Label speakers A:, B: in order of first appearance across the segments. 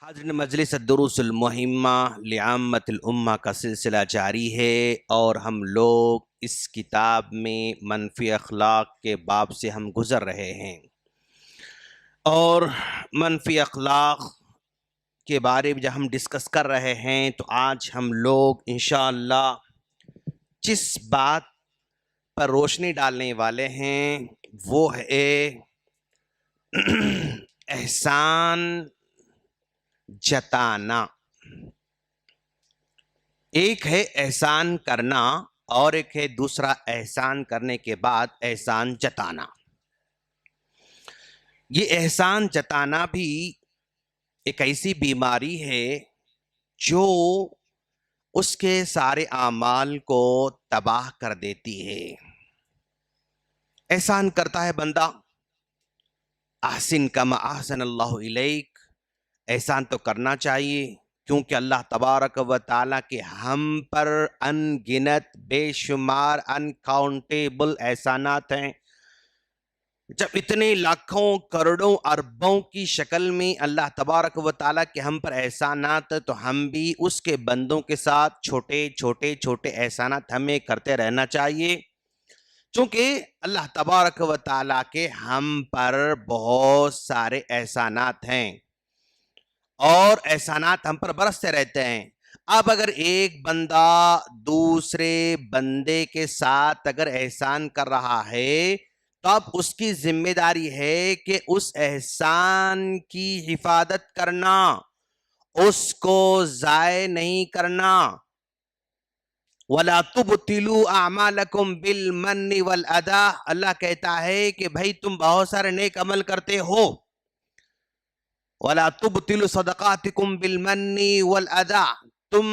A: حاضرین مجلس الدروس المہمہ لعامت الامہ کا سلسلہ جاری ہے اور ہم لوگ اس کتاب میں منفی اخلاق کے باب سے ہم گزر رہے ہیں اور منفی اخلاق کے بارے میں جب ہم ڈسکس کر رہے ہیں تو آج ہم لوگ انشاءاللہ جس بات پر روشنی ڈالنے والے ہیں وہ ہے احسان جتانا۔ ایک ہے احسان کرنا اور ایک ہے دوسرا احسان کرنے کے بعد احسان جتانا۔ یہ احسان جتانا بھی ایک ایسی بیماری ہے جو اس کے سارے اعمال کو تباہ کر دیتی ہے۔ احسان کرتا ہے بندہ، احسن کما احسن اللہ الیک، احسان تو کرنا چاہیے کیونکہ اللہ تبارک و تعالیٰ کے ہم پر ان گنت بے شمار انکاؤنٹیبل احسانات ہیں۔ جب اتنے لاکھوں کروڑوں اربوں کی شکل میں اللہ تبارک و تعالیٰ کے ہم پر احسانات، تو ہم بھی اس کے بندوں کے ساتھ چھوٹے چھوٹے احسانات ہمیں کرتے رہنا چاہیے، چونکہ اللہ تبارک و تعالیٰ کے ہم پر بہت سارے احسانات ہیں اور احسانات ہم پر برستے رہتے ہیں۔ اب اگر ایک بندہ دوسرے بندے کے ساتھ اگر احسان کر رہا ہے تو اب اس کی ذمہ داری ہے کہ اس احسان کی حفاظت کرنا، اس کو ضائع نہیں کرنا۔ وَلَا تُبْطِلُوا أَعْمَالَكُمْ بِالْمَنِّ وَالْأَذَىٰ، اللہ کہتا ہے کہ بھائی تم بہت سارے نیک عمل کرتے ہو، وَلَا تُبْطِلُوا صَدَقَاتِكُمْ بِالْمَنِّ وَالْأَذَىٰ، تم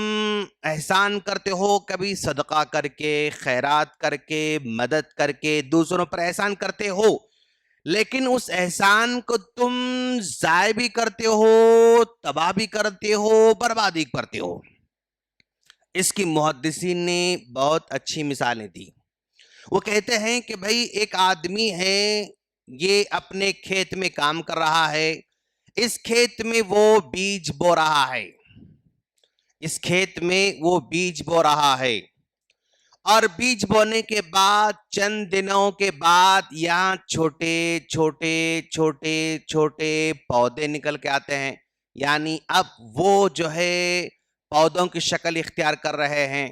A: احسان کرتے ہو کبھی صدقہ کر کے، خیرات کر کے، مدد کر کے، دوسروں پر احسان کرتے ہو، لیکن اس احسان کو تم ضائع بھی کرتے ہو، تباہ بھی کرتے ہو، بربادی کرتے ہو۔ اس کی محدثین نے بہت اچھی مثالیں دی۔ وہ کہتے ہیں کہ بھائی ایک آدمی ہے، یہ اپنے کھیت میں کام کر رہا ہے، اس کھیت میں وہ بیج بو رہا ہے، اس کھیت میں وہ بیج بو رہا ہے، اور بیج بونے کے بعد چند دنوں کے بعد یہاں چھوٹے پودے نکل کے آتے ہیں، یعنی اب وہ جو ہے پودوں کی شکل اختیار کر رہے ہیں۔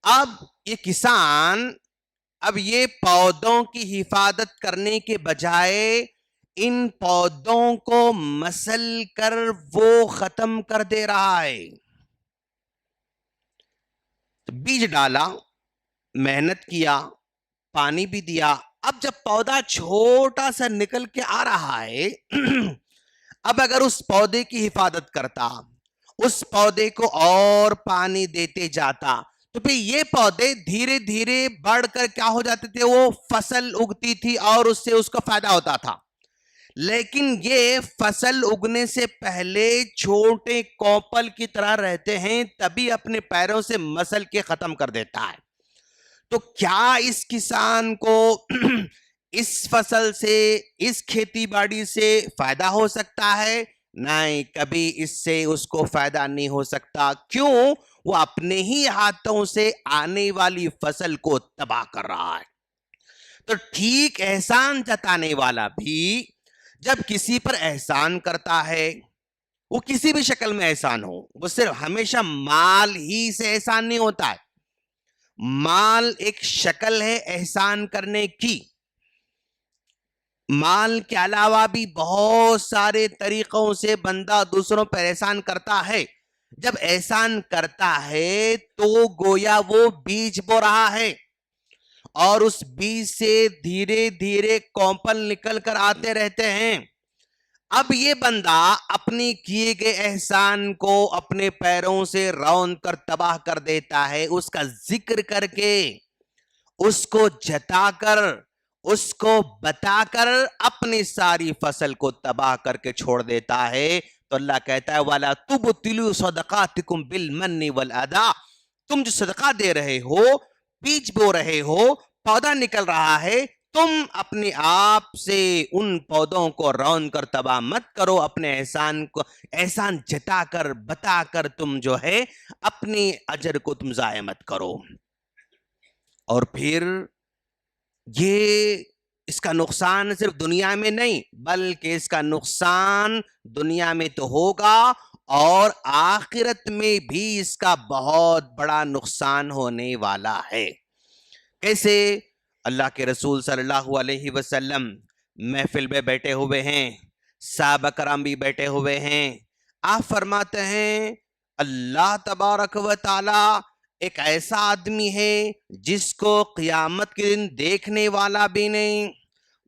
A: اب یہ کسان اب یہ پودوں کی حفاظت کرنے کے بجائے ان پودوں کو مسل کر وہ ختم کر دے رہا ہے۔ بیج ڈالا، محنت کیا، پانی بھی دیا، اب جب پودا چھوٹا سا نکل کے آ رہا ہے، اب اگر اس پودے کی حفاظت کرتا، اس پودے کو اور پانی دیتے جاتا، تو پھر یہ پودے دھیرے دھیرے بڑھ کر کیا ہو جاتے تھے، وہ فصل اگتی تھی اور اس سے اس کو فائدہ ہوتا تھا۔ لیکن یہ فصل اگنے سے پہلے چھوٹے کوپل کی طرح رہتے ہیں، تبھی اپنے پیروں سے مسل کے ختم کر دیتا ہے۔ تو کیا اس کسان کو اس فصل سے، اس کھیتی باڑی سے فائدہ ہو سکتا ہے؟ نہیں، کبھی اس سے اس کو فائدہ نہیں ہو سکتا۔ کیوں؟ وہ اپنے ہی ہاتھوں سے آنے والی فصل کو تباہ کر رہا ہے۔ تو ٹھیک احسان جتانے والا بھی جب کسی پر احسان کرتا ہے، وہ کسی بھی شکل میں احسان ہو، وہ صرف ہمیشہ مال ہی سے احسان نہیں ہوتا ہے، مال ایک شکل ہے احسان کرنے کی۔ مال کے علاوہ بھی بہت سارے طریقوں سے بندہ دوسروں پر احسان کرتا ہے۔ جب احسان کرتا ہے تو گویا وہ بیج بو رہا ہے، اور اس بیج سے دھیرے دھیرے کوپل نکل کر آتے رہتے ہیں۔ اب یہ بندہ اپنی کیے گئے احسان کو اپنے پیروں سے روند کر تباہ کر دیتا ہے، اس کا ذکر کر کے، اس کو جتا کر، اس کو بتا کر اپنی ساری فصل کو تباہ کر کے چھوڑ دیتا ہے۔ تو اللہ کہتا ہے وَلَا تُبْطِلُوا صَدَقَاتِكُمْ بِالْمَنِّ وَالْأَذَىٰ، تم جو صدقہ دے رہے ہو، بیج بو رہے ہو، پودا نکل رہا ہے، تم اپنے آپ سے ان پودوں کو رون کر تباہ مت کرو، اپنے احسان جتا کر بتا کر تم جو ہے اپنے اجر کو تم ضائع مت کرو۔ اور پھر یہ اس کا نقصان صرف دنیا میں نہیں بلکہ اس کا نقصان دنیا میں تو ہوگا اور آخرت میں بھی اس کا بہت بڑا نقصان ہونے والا ہے۔ کیسے؟ اللہ کے رسول صلی اللہ علیہ وسلم محفل میں بیٹھے ہوئے ہیں، صحابہ کرام بھی بیٹھے ہوئے ہیں، آپ فرماتے ہیں اللہ تبارک و تعالی ایک ایسا آدمی ہے جس کو قیامت کے دن دیکھنے والا بھی نہیں،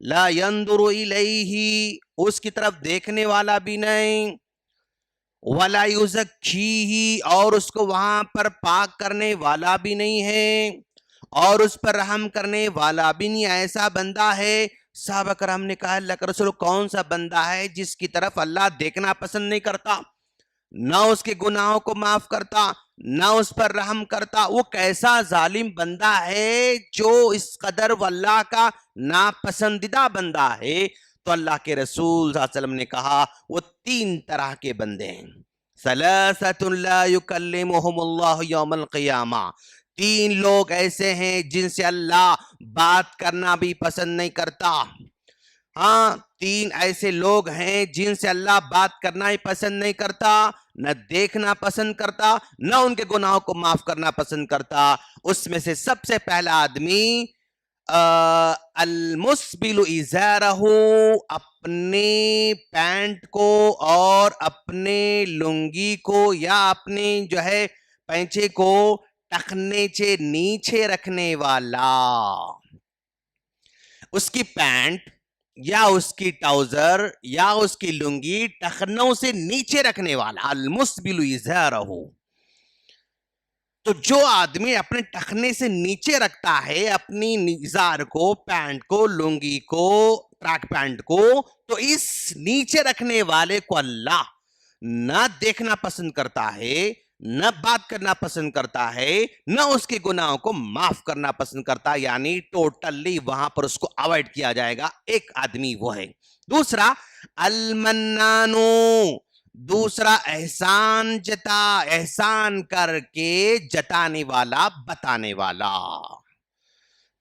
A: لا ينظر الیہ، اس کی طرف دیکھنے والا بھی نہیں، ولا یزکیہ، اور اس کو وہاں پر پاک کرنے والا بھی نہیں ہے، اور اس پر رحم کرنے والا بھی نہیں، ایسا بندہ ہے۔ صحابہ کرام نے کہا اللہ کا رسول کون سا بندہ ہے جس کی طرف اللہ دیکھنا پسند نہیں کرتا، نہ اس کے گناہوں کو معاف کرتا، نہ اس پر رحم کرتا؟ وہ کیسا ظالم بندہ ہے جو اس قدر اللہ کا ناپسندیدہ بندہ ہے؟ تو اللہ کے رسول صلی اللہ علیہ وسلم نے کہا وہ 3 طرح کے بندے ہیں۔ ثلاثۃ لا یکلمہم اللہ یوم القیامہ، 3 لوگ ایسے ہیں جن سے اللہ بات کرنا بھی پسند نہیں کرتا۔ ہاں، 3 ایسے لوگ ہیں جن سے اللہ بات کرنا ہی پسند نہیں کرتا، نہ دیکھنا پسند کرتا، نہ ان کے گناہوں کو معاف کرنا پسند کرتا۔ اس میں سے سب سے پہلا آدمی المسبل ازارہ، اپنے پینٹ کو اور اپنے لنگی کو یا اپنے جو ہے پینچے کو ٹخنے سے نیچے رکھنے والا، اس کی پینٹ یا اس کی ٹاؤزر یا اس کی لنگی ٹخنوں سے نیچے رکھنے والا، المسبل ازارہ۔ تو جو آدمی اپنے ٹخنے سے نیچے رکھتا ہے اپنی ازار کو، پینٹ کو، لنگی کو، ٹریک پینٹ کو، تو اس نیچے رکھنے والے کو اللہ نہ دیکھنا پسند کرتا ہے، نہ بات کرنا پسند کرتا ہے، نہ اس کے گناہوں کو معاف کرنا پسند کرتا، یعنی ٹوٹلی وہاں پر اس کو اوائڈ کیا جائے گا۔ ایک آدمی وہ ہے۔ دوسرا المنانو، دوسرا احسان احسان کر کے جتانے والا، بتانے والا۔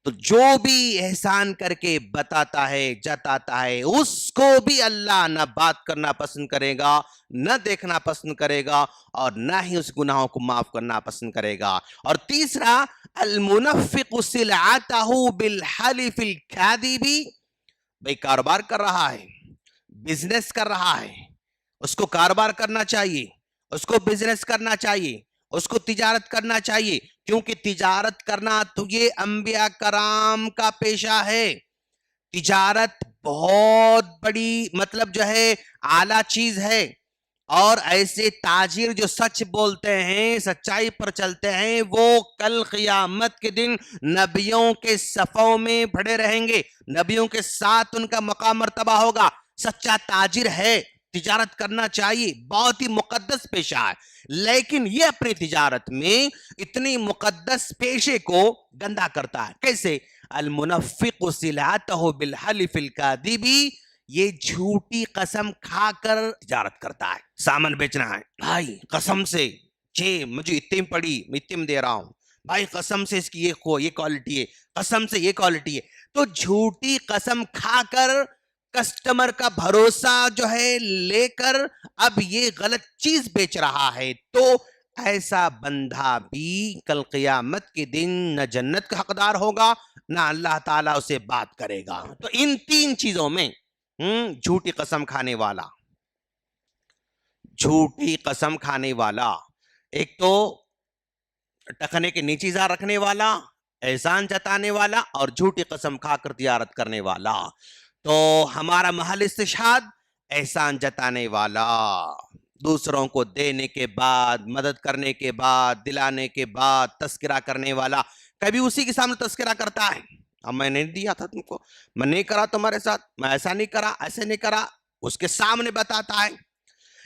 A: تو جو بھی احسان کر کے بتاتا ہے، جتاتا ہے، اس کو بھی اللہ نہ بات کرنا پسند کرے گا، نہ دیکھنا پسند کرے گا، اور نہ ہی اس گناہوں کو معاف کرنا پسند کرے گا۔ اور تیسرا المنفق سلعتہ بالحلف الکاذب، بھئی کاروبار کر رہا ہے، بزنس کر رہا ہے، اس کو کاروبار کرنا چاہیے، اس کو بزنس کرنا چاہیے، اس کو تجارت کرنا چاہیے، کیونکہ تجارت کرنا تو یہ انبیاء کرام کا پیشہ ہے۔ تجارت بہت بڑی مطلب جو ہے اعلیٰ چیز ہے، اور ایسے تاجر جو سچ بولتے ہیں، سچائی پر چلتے ہیں، وہ کل قیامت کے دن نبیوں کے صفوں میں بھڑے رہیں گے، نبیوں کے ساتھ ان کا مقام مرتبہ ہوگا۔ سچا تاجر ہے، تجارت کرنا چاہیے، بہت ہی مقدس پیشہ ہے، لیکن یہ اپنی تجارت میں اتنی مقدس پیشے کو گندا کرتا ہے۔ کیسے؟ المنفق سلعتہ بالحلف الکاذب، یہ جھوٹی قسم کھا کر تجارت کرتا ہے۔ سامان بیچنا ہے، بھائی قسم سے مجھے اتنے پڑی، میں اتنے دے رہا ہوں، بھائی قسم سے اس کی یہ کوالٹی ہے، قسم سے یہ کوالٹی ہے۔ تو جھوٹی قسم کھا کر کسٹمر کا بھروسہ جو ہے لے کر اب یہ غلط چیز بیچ رہا ہے، تو ایسا بندہ بھی کل قیامت کے دن نہ جنت کا حقدار ہوگا، نہ اللہ تعالیٰ اسے بات کرے گا۔ تو ان 3 چیزوں میں جھوٹی قسم کھانے والا، جھوٹی قسم کھانے والا، ایک تو ٹخنے کے نیچے ازار رکھنے والا، احسان جتانے والا، اور جھوٹی قسم کھا کر تجارت کرنے والا۔ تو ہمارا محل استشہاد احسان جتانے والا، دوسروں کو دینے کے بعد، مدد کرنے کے بعد، دلانے کے بعد تذکرہ کرنے والا۔ کبھی اسی کے سامنے تذکرہ کرتا ہے، اب میں نے دیا تھا تم کو، میں نہیں کرا تمہارے ساتھ، میں ایسا نہیں کرا، ایسے نہیں کرا، اس کے سامنے بتاتا ہے،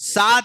A: 7